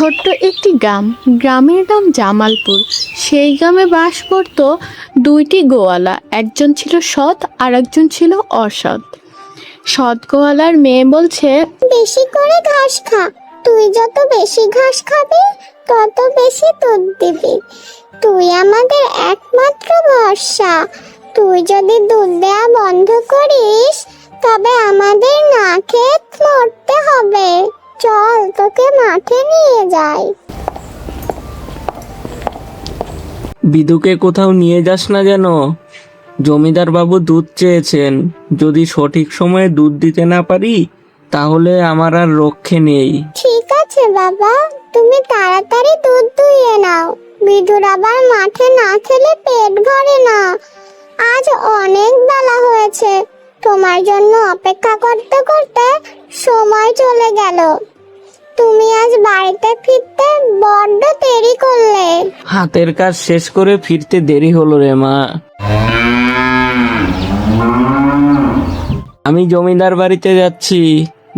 ছোট্ট একটি গ্রাম, গ্রামের নাম জামালপুর। সেই গ্রামে বাস করত দুইটি গোয়ালা, একজন ছিল সৎ আর একজন ছিল অসৎ। সৎ গোয়ালার মেয়ে বলছে, বেশি করে ঘাস খা, তুই যত বেশি ঘাস খাবি তত বেশি দুধ দিবি। তুই আমাদের একমাত্র ভরসা। তুই যদি দুধ দেওয়া বন্ধ করিস তবে আমাদের না খেয়ে মরতে হবে। চল তোকে মাঠে নিয়ে যাই। বিদুকে কোথাও নিয়ে যাস না যেন। জমিদার বাবু দুধ চেয়েছেন, যদি সঠিক সময়ে দুধ দিতে না পারি তাহলে আমার আর রক্ষে নেই। ঠিক আছে বাবা, তুমি তাড়াতাড়ি দুধ দুইয়ে নাও। বিদুর আবার মাঠে না খেলে পেট ভরে না। আজ অনেক বেলা হয়েছে, তোমার জন্য অপেক্ষা করতে করতে সময় চলে গেল। তুমি আজ বাড়িতে ফিরতে বড্ড দেরি করলে। হাতের কাজ শেষ করে ফিরতে দেরি হলো রে মা। আমি জমিদার বাড়িতে যাচ্ছি।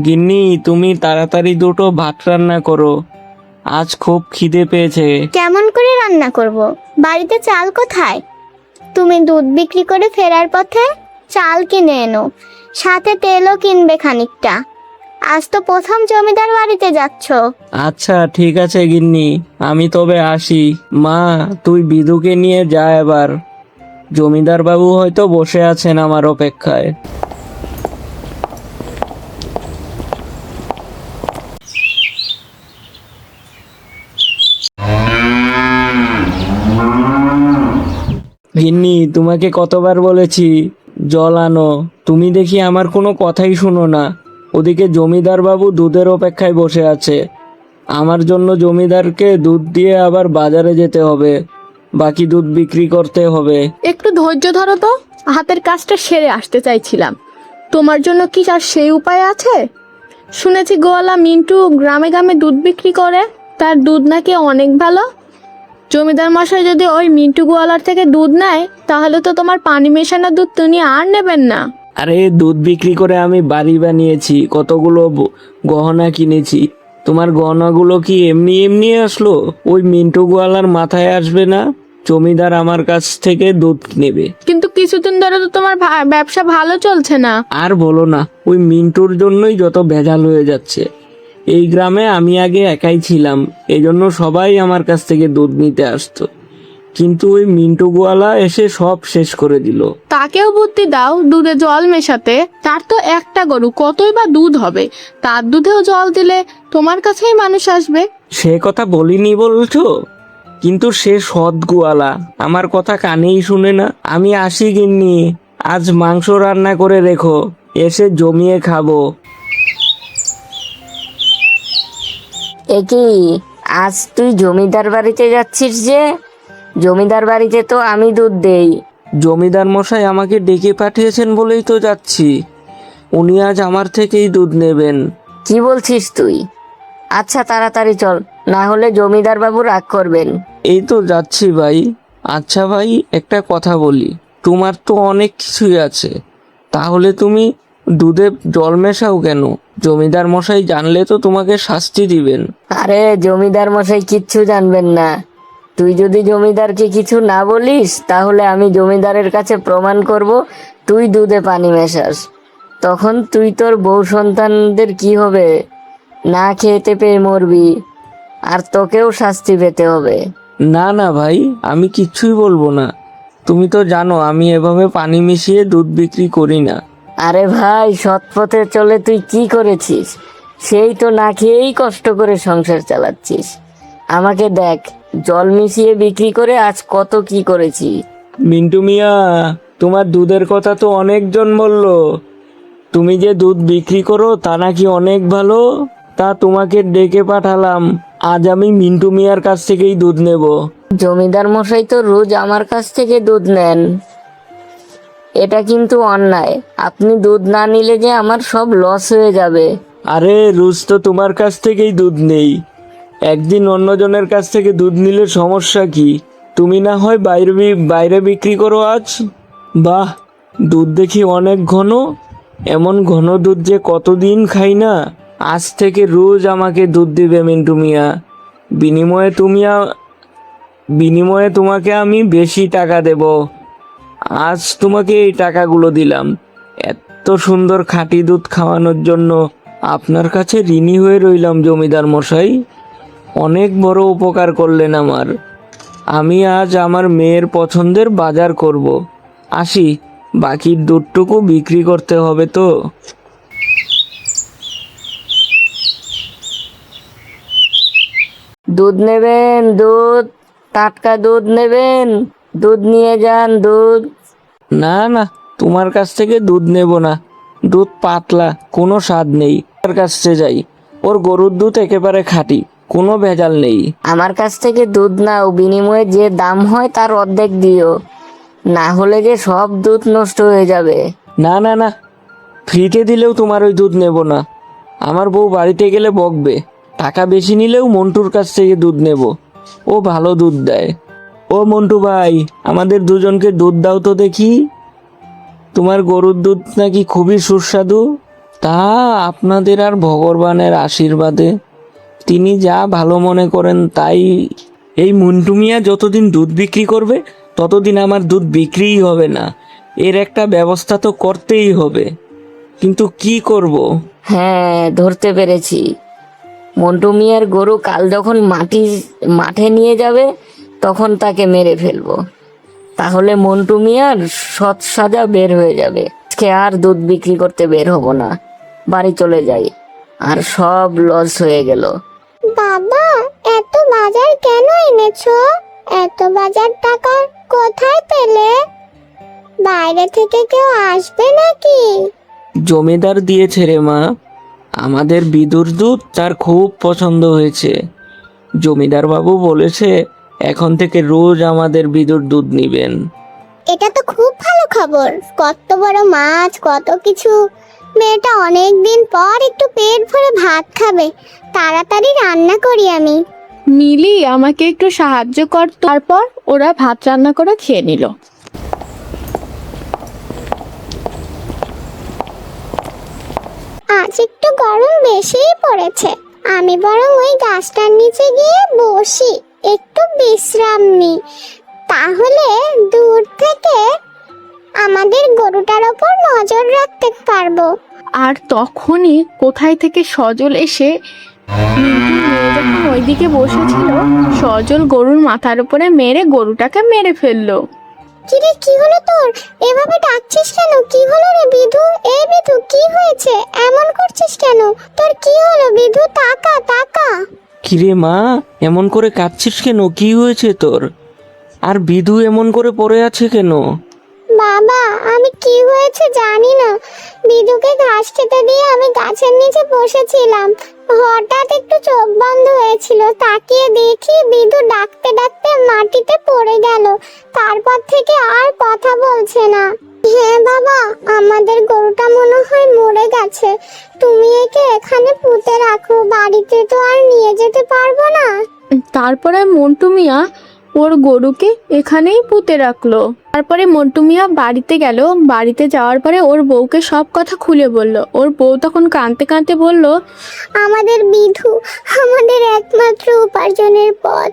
গিন্নি, তুমি তাড়াতাড়ি দুটো ভাত রান্না করো, আজ খুব খিদে পেয়েছে। কেমন করে রান্না করব? বাড়িতে চাল কোথায়? তুমি দুধ বিক্রি করে ফেরার পথে চাল কিনে এনো, সাথে তেলও কিনবে খানিকটা। আজ তো প্রথম জমিদার বাড়িতে যাচ্ছ। আচ্ছা ঠিক আছে গিন্নি, আমি তবে আসি। মা, তুই বিদুকে নিয়ে যা এবার। জমিদার বাবু হয়তো বসে আছেন আমার অপেক্ষায়। গিন্নি, তোমাকে কতবার বলেছি জল আনো, তুমি দেখি আমার কোনো কথাই শুনো না। ওদিকে জমিদার বাবু দুধের অপেক্ষায় বসে আছে। আমার জন্য জমিদারকে দুধ দিয়ে আবার বাজারে যেতে হবে, বাকি দুধ বিক্রি করতে হবে। একটু ধৈর্য ধরো তো, হাতের কাজটা সেরে আসতে চাইছিলাম। তোমার জন্য কি আর সেই উপায় আছে? শুনেছি গোয়ালা মিন্টু গ্রামে গ্রামে দুধ বিক্রি করে, তার দুধ নাকি অনেক ভালো। জমিদার মশাই যদি ওই মিন্টু গোয়ালার থেকে দুধ নেয় তাহলে তো তোমার পানি মেশানো দুধ তিনি আর নেবেন না। আরে, দুধ বিক্রি করে আমি বাড়ি বানিয়েছি, কতগুলো গহনা কিনেছি। তোমার গহনাগুলো কি এমনি এমনি আসলো? ওই মিন্টু গোয়ালার মাথায় আসবে না জমিদার আমার কাছ থেকে দুধ নেবে? কিন্তু কিছুদিন ধরে তো তোমার ব্যবসা ভালো চলছে না। আর বলো না, ওই মিন্টুর জন্যই যত ভেজাল হয়ে যাচ্ছে। এই গ্রামে আমি আগে একাই ছিলাম, এজন্য সবাই আমার কাছ থেকে দুধ নিতে আসতো, কিন্তু ওই মিন্টু গোয়ালা এসে সব শেষ করে দিল। তাকেও বুদ্ধি দাও দুধে জল মেশাতে। তার তো একটা গরু, কতই বা দুধ হবে। তার দুধেও জল দিলে তোমার কাছেই মানুষ আসবে। সে কথা বলিনি বলছো, কিন্তু সে সৎ গোয়ালা, আমার কথা কানেই শুনে না। আমি আসি গিন্নি, আজ মাংস রান্না করে রেখো, এসে জমিয়ে খাবো। একি, আজ তুই জমিদার বাড়িতে যাচ্ছিস যে? জমিদার বাড়িতে তো আমি দুধ দেই। জমিদার মশাই আমাকে ডেকে পাঠিয়েছেন বলেই তো যাচ্ছি। উনি আজ আমার থেকেই দুধ নেবেন। কি বলছিস তুই? আচ্ছা তাড়াতাড়ি চল, না হলে জমিদার বাবু রাগ করবেন। এই তো যাচ্ছি ভাই। আচ্ছা ভাই, একটা কথা বলি, তোমার তো অনেক কিছুই আছে, তাহলে তুমি দুধে জল মেশাও কেন? জমিদার মশাই জানলে তো তোমাকে শাস্তি দিবেন। আরে, জমিদার মশাই কিচ্ছু জানবেন না। তুই যদি জমিদারকে কিছু না বলিস তাহলে আমি জমিদারের কাছে প্রমাণ করব তুই দুধে পানি মেশাস। তখন তুই তোর বউ সন্তানদের কি হবে? না খেতে পেয়ে মরবি, আর তোকেও শাস্তি পেতে হবে। না না ভাই, আমি কিচ্ছুই বলবো না। তুমি তো জানো আমি এভাবে পানি মিশিয়ে দুধ বিক্রি করি না। আরে ভাই, সৎ পথে চলে তুই কি করেছিস? সেই তো না খেয়েই কষ্ট করে সংসার চালাচ্ছিস। আমাকে দেখ, জল মিশিয়ে বিক্রি করে আজ কত কি করেছি। মিন্টু মিয়া, তোমার দুধের কথা তো অনেকজন বলল। তুমি যে দুধ বিক্রি করো তা নাকি অনেক ভালো, তা তোমাকে ডেকে পাঠালাম। আজ আমি মিন্টু মিয়ার কাছ থেকেই দুধ নেব। জমিদার মশাই তো রোজ আমার কাছ থেকে দুধ নেন, এটা কিন্তু অন্যায়। আপনি দুধ না নিলে যে আমার সব লস হয়ে যাবে। আরে, রোজ তো তোমার কাছ থেকেই দুধ নেই, একদিন অন্যজনের কাছ থেকে দুধ নিলে সমস্যা কি? তুমি না হয় বাইরে বিক্রি করো আজ। বাহ, দুধ দেখি অনেক ঘন। এমন ঘন দুধ যে কতদিন খাই না। আজ থেকে রোজ আমাকে দুধ দিবে মিন্টু মিয়া। বিনিময়ে তোমাকে আমি বেশি টাকা দেব। আজ তোমাকে এই টাকাগুলো দিলাম এত সুন্দর খাঁটি দুধ খাওয়ানোর জন্য। আপনার কাছে ঋণী হয়ে রইলাম জমিদার মশাই। অনেক বড় উপকার করলেন আমার। আমি আজ আমার মেয়ের পছন্দের বাজার করব। আসি, বাকির দুধটুকু বিক্রি করতে হবে তো। দুধ নেবেন? দুধ, টাটকা দুধ নেবেন? দুধ নিয়ে যান, দুধ। না না, তোমার কাছ থেকে দুধ নেব না। দুধ পাতলা, কোনো স্বাদ নেই। তার কাছে যাই, ওর গরুর দুধ একেবারে খাঁটি, কোনো ভেজাল নেই। আমার কাছ থেকে দুধ নাও, বিনিময়ে যে দাম হয় তার অর্ধেক দিও, না হলে যে সব দুধ নষ্ট হয়ে যাবে। না না না, ফ্রিতে দিলেও তোমার ওই দুধ নেব না। আমার বউ বাড়িতে গেলে বকবে। টাকা বেশি নিলেও মন্টুর কাছ থেকে দুধ নেব, ও ভালো দুধ দেয়। ও মন্টু ভাই, আমাদের দুজনকে দুধ দাও তো দেখি। তোমার গরুর দুধ নাকি খুবই সুস্বাদু। তা আপনাদের আর ভগবানের আশীর্বাদে তিনি যা ভালো মনে করেন তাই। এই মন্টু মিয়া যতদিন দুধ বিক্রি করবে ততদিন আমার দুধ বিক্রিই হবে না। এর একটা ব্যবস্থা তো করতেই হবে, কিন্তু কি করব? হ্যাঁ, ধরতে পেরেছি। মন্টু মিয়ার গরু কাল যখন মাঠে নিয়ে যাবে তখন তাকে মেরে ফেলবো। তাহলে মন্টু মিয়ার সৎ সাজা বের হয়ে যাবে। আজকে আর দুধ বিক্রি করতে বের হব না, বাড়ি চলে যাই। আর সব লস হয়ে গেল। বাবা, এত বাজার কেন এনেছো? এত বাজার টাকা কোথায় পেলে? বাইরে থেকে কেউ আসবে নাকি? জমিদার দিয়েছে রে মা। আমাদের বিদুর দুধ তার খুব পছন্দ হয়েছে। জমিদার বাবু বলেছে এখন থেকে রোজ আমাদের বিদুর দুধ নিবেন। এটা তো খুব ভালো খবর। কত বড় মাছ, কত কিছু। মেয়েটা অনেক দিন পর একটু পেট ভরে ভাত খাবে। তাড়াতাড়ি রান্না করি আমি। মিলি, আমাকে একটু সাহায্য কর। তারপর ওরা ভাত রান্না করে খেয়ে নিল। আজ একটু গরম বেশিই পড়েছে। আমি বরং ওই গাছটার নিচে গিয়ে বসি, একটু বিশ্রাম নিই। তাহলে দূর থেকে আমাদের গরুটার ওপর নজর রাখতে পারবো। আর তখনই কোথায় থেকে সজল এসে মিন্টুর মেয়ে যখন ওইদিকে বসেছিল, সজল গরুর মাথার উপরে মেরে গরুটাকে মেরে ফেললো। কিরে, কি হলো তোর? এভাবে ডাকছিস কেন? কি হলো রে বিধু? এই বিধু, কি হয়েছে? এমন করছিস কেন? তোর কি হলো বিধু? তাকা তাকা। কিরে মা, এমন করে কাঁদছিস কেন? কি হয়েছে তোর? আর বিধু এমন করে পড়ে আছে কেন? বাবা, আমি কি হয়েছে জানি না। বিধুকে ঘাস খেতে দিয়ে আমি গাছের নিচে বসেছিলাম। হঠাৎ একটু চোখ বন্ধ হয়েছিল, তাকিয়ে দেখি বিধু ডাকতে ডাকতে মাটিতে পড়ে গেল। তারপর থেকে আর কথা বলছে না। হ্যাঁ বাবা, আমাদের গরুটা মনে হয় মরে গেছে। তুমি একে এখানে পুঁতে রাখো, বাড়িতে তো আর নিয়ে যেতে পারবো না। তারপরে মন্টু মিয়া ওর গরুকে এখানেই পুঁতে রাখলো। তারপরে মন্টু মিয়া বাড়িতে গেল। বাড়িতে যাওয়ার পরে ওর বউকে সব কথা খুলে বলল। ওর বউ তখন কাঁদতে কাঁদতে বলল, আমাদের বিধু আমাদের একমাত্র উপার্জনের পথ।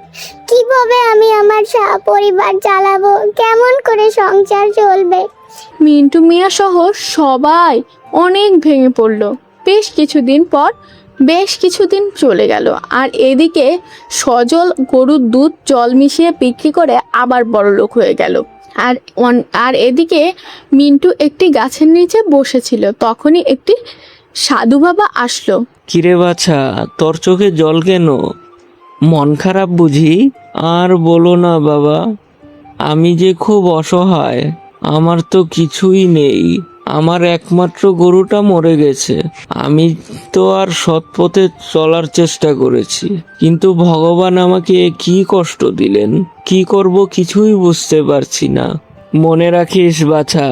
কিভাবে আমি আমার পরিবার চালাবো? কেমন করে সংসার চলবে? মিন্টু মিয়া সহ সবাই অনেক ভেঙে পড়ল। বেশ কিছুদিন চলে গেল। আর এদিকে সজল গরুর দুধ জল মিশিয়ে বিক্রি করে আবার বড়লোক হয়ে গেল। আর এদিকে মিন্টু একটি গাছের নিচে বসেছিল। তখনই একটি সাধু বাবা আসলো। কিরে বাছা, তোর চোখে জল কেন? মন খারাপ বুঝি? আর বলো না বাবা, আমি যে খুব অসহায়। আমার তো কিছুই নেই। আমার একমাত্র গরুটা মরে গেছে। আমি তো আর সৎ পথে চলার চেষ্টা করেছি, কিন্তু ভগবান আমাকে কি কষ্ট দিলেন। কি করব কিছুই বুঝতে পারছি না। মনে রাখিস বাছা,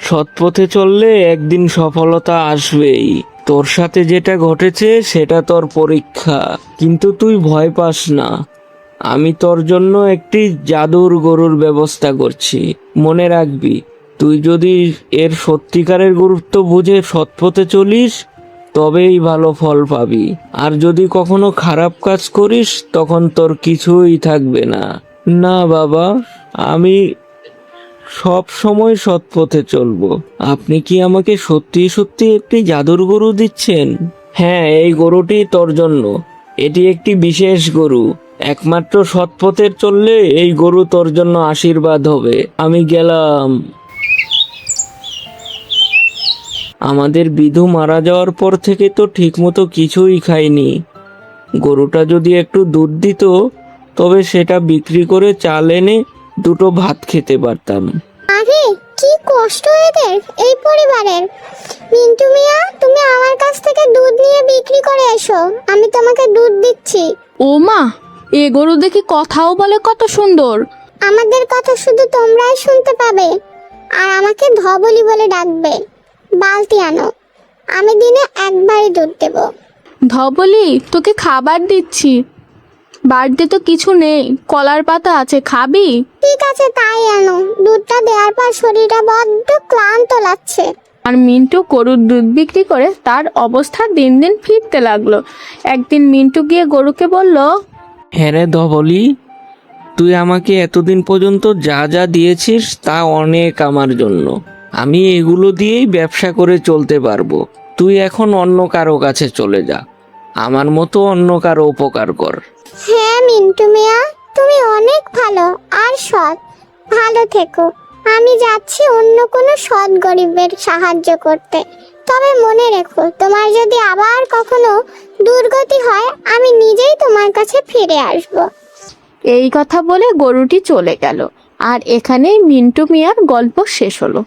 সৎ পথে চললে একদিন সফলতা আসবেই। তোর সাথে যেটা ঘটেছে সেটা তোর পরীক্ষা, কিন্তু তুই ভয় পাস না। আমি তোর জন্য একটি জাদুর গরুর ব্যবস্থা করছি। মনে রাখবি, তুই যদি এর সত্যিকারের গুরুত্ব বুঝে সৎপথে চলিস তবেই ভালো ফল পাবি। আর যদি কখনো খারাপ কাজ করিস তখন তোর কিছুই থাকবে না। না বাবা, আমি সব সময় সৎ পথে চলবো। আপনি কি আমাকে সত্যি সত্যি একটি জাদুর গরু দিচ্ছেন? হ্যাঁ, এই গরুটি তোর জন্য। এটি একটি বিশেষ গরু। একমাত্র সৎ পথে চললে এই গরু তোর জন্য আশীর্বাদ হবে। আমি গেলাম। আমাদের বিধু মারা যাওয়ার পর থেকে তো ঠিকমতো কিছুই খাইনি। গরুটা যদি একটু দুধ দিত তবে সেটা বিক্রি করে চাল এনে দুটো ভাত খেতে পারতাম। আরে কি কষ্ট এদের এই পরিবারের। মিন্টু মিয়া, তুমি আমার কাছ থেকে দুধ নিয়ে বিক্রি করে এসো, আমি তোমাকে দুধ দিচ্ছি। ও মা, এ গরু দেখি কথাও বলে কত সুন্দর। আমাদের কথা শুধু তোমরাই শুনতে পাবে, আর আমাকে ধবলি বলে ডাকবে। বালতি আনো, আমি দিনে একবারই দুধ দেব। ধবলি, তোকে খাবার দিচ্ছি। বাড়িতে তো কিছু নেই, কলার পাতা আছে, খাবি? ঠিক আছে, তাই আনো। দুধটা দেওয়ার পর শরীরটা বড্ড ক্লান্ত লাগছে। আর মিন্টু গরুর দুধ বিক্রি করে তার অবস্থা দিন দিন ফিরতে লাগলো। একদিন মিন্টু গিয়ে গরুকে বলল, হ্যাঁ রে ধবলি, তুই আমাকে এতদিন পর্যন্ত যা যা দিয়েছিস তা অনেক আমার জন্য। আমি এগুলো দিয়েই ব্যবসা করে চলতে পারবো। তুই এখন অন্য কারো কাছে চলে যা, আমার মতো অন্য কারো উপকার কর। হ্যাঁ মিন্টু মিয়া, তুমি অনেক ভালো আর সৎ। ভালো থেকো। আমি যাচ্ছি অন্য কোনো সৎ গরিবের সাহায্য করতে। তবে মনে রেখো, তোমার যদি আবার কখনো দুর্গতি হয় আমি নিজেই তোমার কাছে ফিরে আসব। এই কথা বলে গরুটি চলে গেল। আর এখানেই মিন্টু মিয়ার গল্প শেষ হলো।